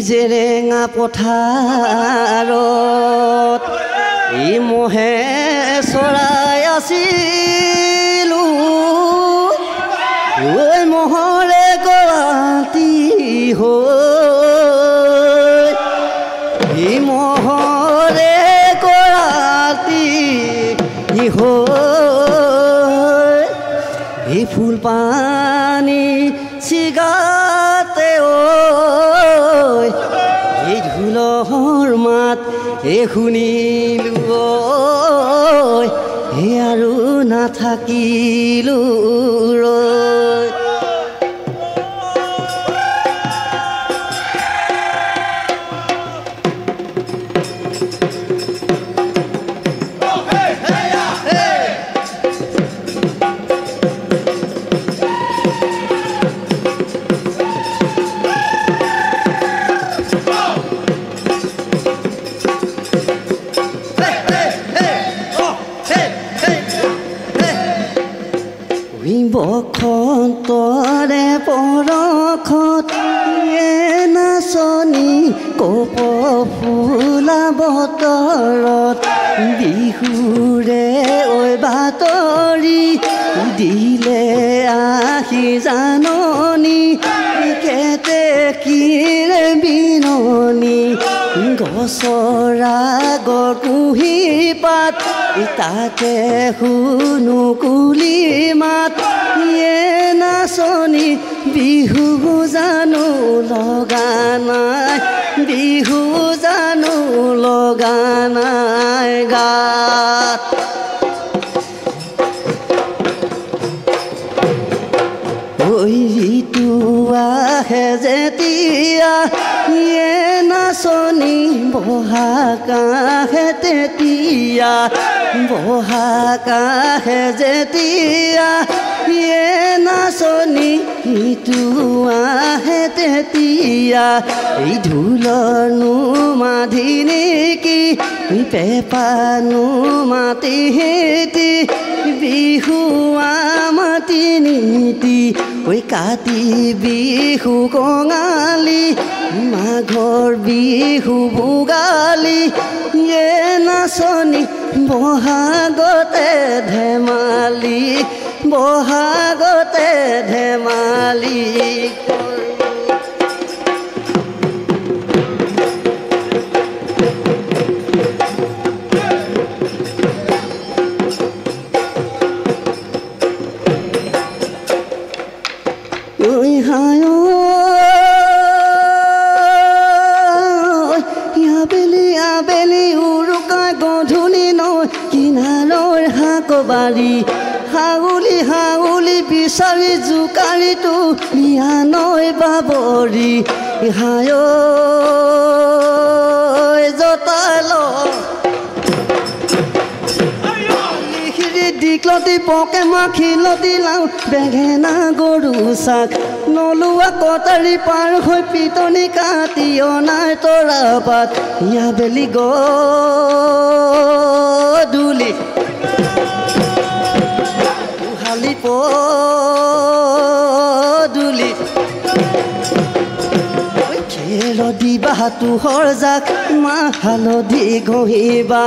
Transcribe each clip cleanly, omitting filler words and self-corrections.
জেৰেঙা পথাৰত ই মহে চৰাই আছিলো ঐ মহৰে গৰাতি হৈ ই মহৰে গৰাতি হৈ ই ফুল পানী চিগাতে ঐ এই ঢোলৰ মাত এই শুনিলো ঐ আৰু নাথাকিলো ৰৈ বসন্তৰে পৰখত নাচনি কপ ফুলা বতৰত বিহুৰে ঐ বাতৰি দিলে আহি জাননী কেতে কিৰে বিননি গছৰ আগৰ কুঁহি পাত তাতে শুনো কুলি মাত নাচনি বিহু জানো লগা নাই বিহু জানো লগা নাই গাত ঐ ঋতু আহে যেতিয়া নাচনি বহাগ আহে তেতিয়া বহাগ আহে যেতিয়া নাচনি ঋতু আহে তেতিয়া এই ঢোলৰনো মাধি নেকি পেপানো মাতি হেতি বিহু মাতি নীতি ঐ কাতি বিহু কঙালী মাঘৰ বিহু ভোগালী নাচনি বহাগতে ধেমালি বহাগতে ধেমালি বাৰী হাউলি হাউলি বিচাৰি জোকাৰিটো বিয়া নৈ বাবৰি হায় জতাল দীঘলতি পকে মাখিলতি লাও বেঙেনা গৰু চাক নলোৱা কটাৰী পাৰ হৈ পিটনি কাটি অনাই তৰা পাত ইয়া বেলি গধূলি পদূলি খেৰ দিবা তোহৰ জাক মাহ হালধি ঘঁহিবা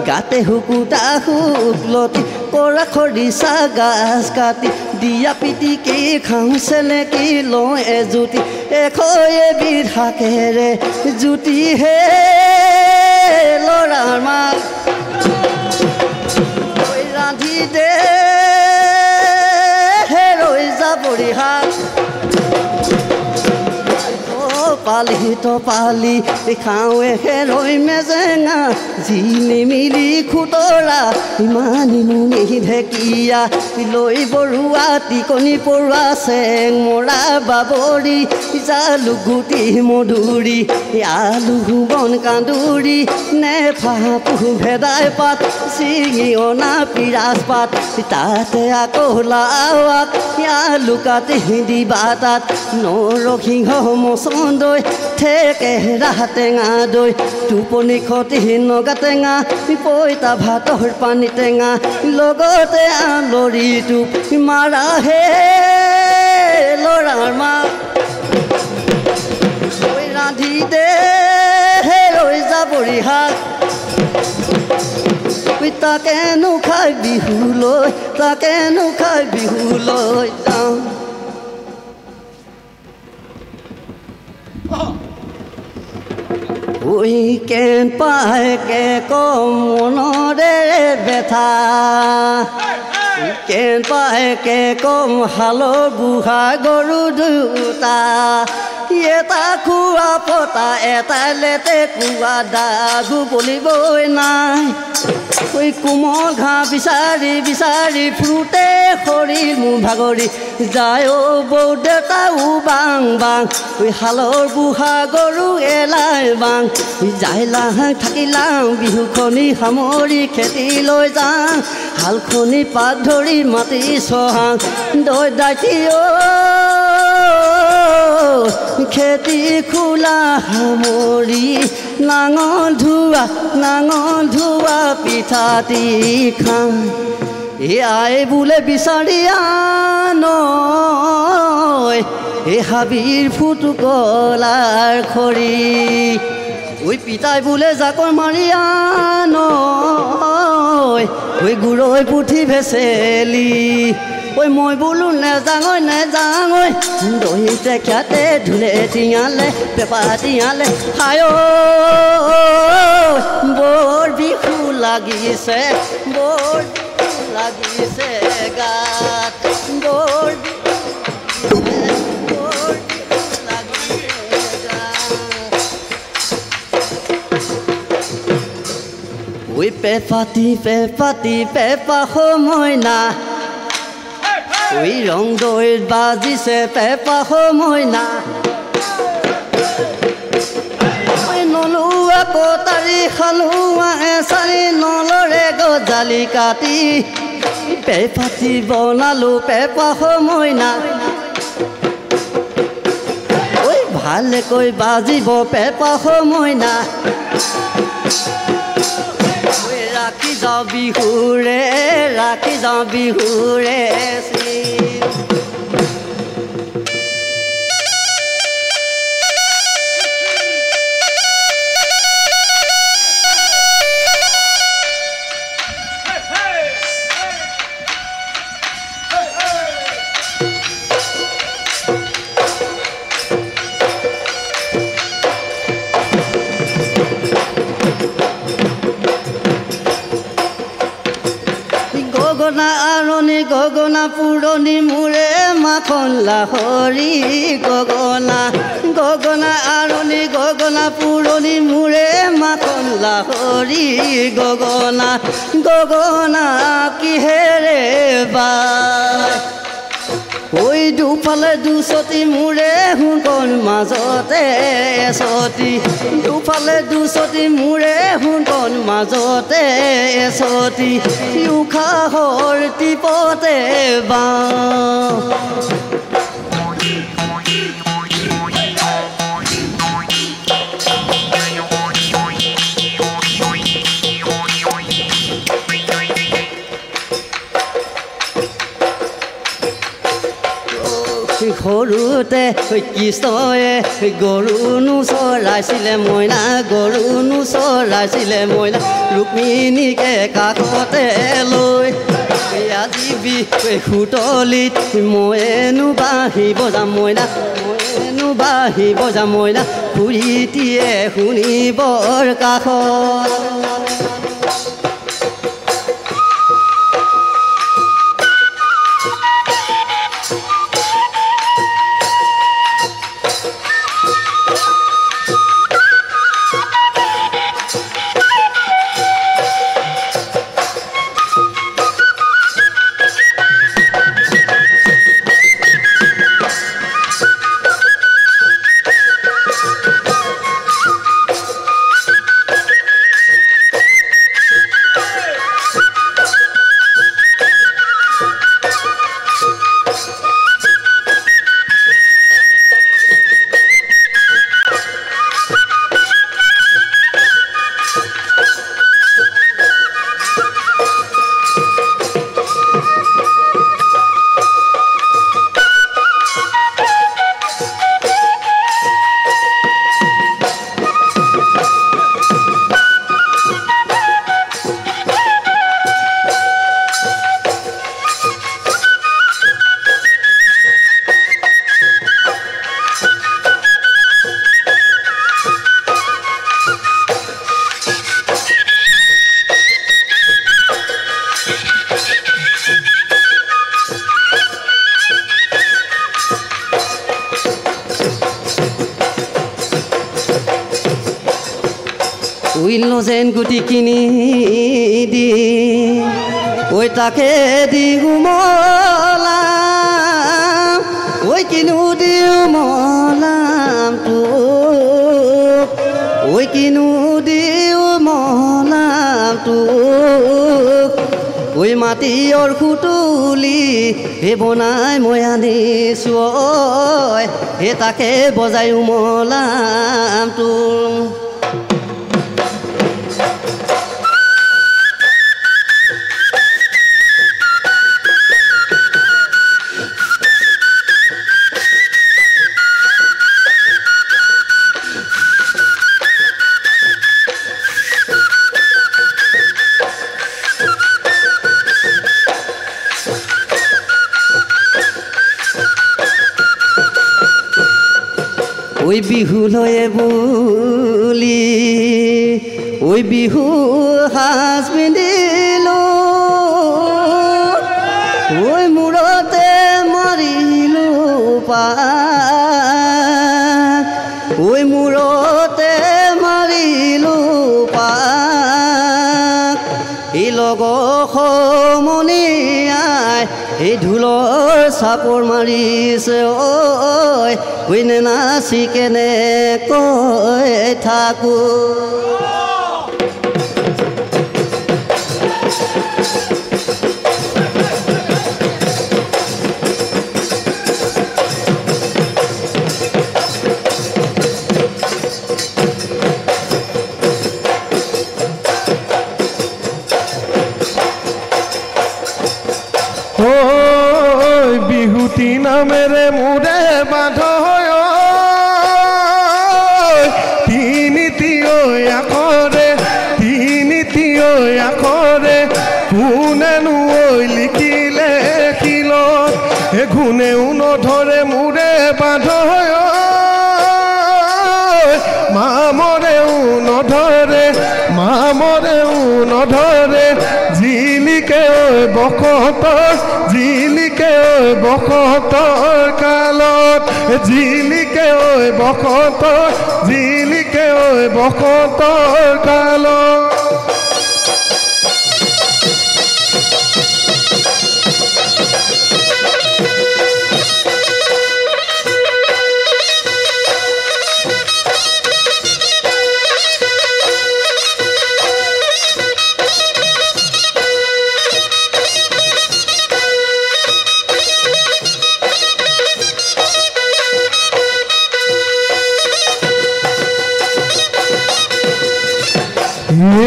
গাতে শুকুতা শুকলতি কৰা খৰিচা গাছ কাটি দিয়া পিটিকি খাওঁ চেলেকি লওঁ এজুতি এশৈ এবিধ শাকেৰে জুতি হে ল'ৰাৰ মাক ৰান্ধি দে পালি তো পালি খাওঁৱে হেৰৈ মেজেঙা যি নিমিলি খুতৰা ইমানি মুনি ঢেকীয়া লৈ বৰুৱা টিকনি পৰুৱা চেং মৰা বাবৰি জালু গুটি মধুৰি আলু বন কান্দুৰি নেফা পুহ ভেদাই পাত চিঙি অনা পিৰাজ পাত তাতে আকৌ লাৱাক আলু কাটি দিবা তাত নৰসিংহ মচন্দৈ থেকেৰা টেঙা দৈ টোপনি খতি নগা টেঙা পইতা ভাতৰ পানী টেঙা লগতে আলৰিটো মাৰা হে ল'ৰাৰ মা ৰান্ধি দে বৰিশাল তাকেনো খাই বিহুলৈ তাকেনো খাই বিহুলৈ যাওঁ ঐ কেন পায়কে কম মনৰে বেথা কেন পায়কে কম হালৰ বুঢ়া গৰু দুটা এটা খোৱা পতা এটা লেতে কোৱা দাগু বলিবই নাই ঐ কোমল ঘাঁহ বিচাৰি বিচাৰি ফুৰোতে শৰীৰ মোৰ ভাগৰি যায় বৌ দেউতাও বাং বাং ঐ হালৰ বুঢ়া গৰু এলাই বাং যাইলাং থাকিলাং বিহুখনি সামৰি খেতি লৈ যাওঁ হালখনি পাত ধৰি মাটি চহাং দৈ দাইটি খেতি খোলা সামৰি নাঙল ধোৱা পিঠাটি খাওঁ আই বোলে বিচাৰি আন হাবিৰ ফুটুকলাৰ খৰি ঐ পিতাই বোলে জাকৈ মাৰি আন গুৰৈ পুঠি ভেচেলি ঐ মই বোলো নেযাঙ দহি টেকাতে ধুলে টিঙালে পেপা টিঙালে হায় বৰ বিহু লাগিছে গাত বৰ ঐ পেপা সময় না ঐ ৰং দৈত বাজিছে পেপা সময় না নলোৱা কটাৰী খালোৱা এচাৰি নলৰে গজালি কাটি পেপাটি বনালো পেপা সময় না ঐ ভালকৈ বাজিব পেপা সময় না ৰাখি যাওঁ বিহুৰে গগনা পুৰণি মূৰে মাখন লাহৰি গগনা আৰণি গগনা পুৰণি মূৰে মাখন লাহৰি গগনা কিহেৰে বাই ঐ দুফালে দুচতি মূৰে হুকন মাজতে এচতি দুফালে দুচতি মূৰে হুকন মাজতে এচতি উশাহৰ টিপতে বাওঁ সৰুতে কৃষ্ণয়ে গৰুনো চৰাইছিলে মইনা ৰুক্মিণীকে কাষতে লৈ আজি সুতলিত মইনো বাঢ়িব যাম মইনা খুৰীটিয়ে শুনিবৰ কাষত উইল যেন গুটি কিনি দি ঐ তাকে দি উমলাম ঐ কিনো দি উমলাম তোক ঐ কিনো দি উমলাম তোক ঐ মাটিৰ খুটুলি হে বনাই মই আনিছোঁ হে তাকে বজাই উমলাম তোক ঐ বিহু লয়ে বুলি ঐ বিহু সাজ পিন্ধিলো ঐ মূৰতে মাৰিলো পাক ঐ মূৰতে মাৰিলো পাক এই লগৰ সমনীয়াই এই ঢোলৰ চাপৰ মাৰিছে ঐ নাচি কেনে কৈ থাকো বিহুতি নামেৰে মোৰে বান্ধ আখৰে কোনেনো লিখিলে শিলত কোনেও নধৰে মোৰে বান্ধ মামৰেও নধৰে জিলিকে বসতৰ কালত জিলিকে বসতৰ কালত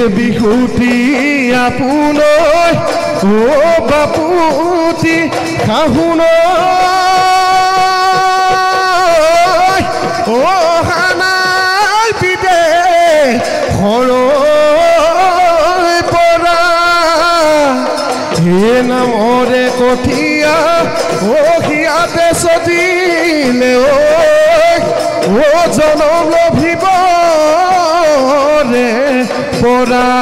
বিহুতি আপোনৈ বাপুতি খাহুনৈ হানাই পিতে ঘৰৈ পৰা হে নামৰে কঠীয়া সিয়াতে চদিলে জনম লভিব পৰা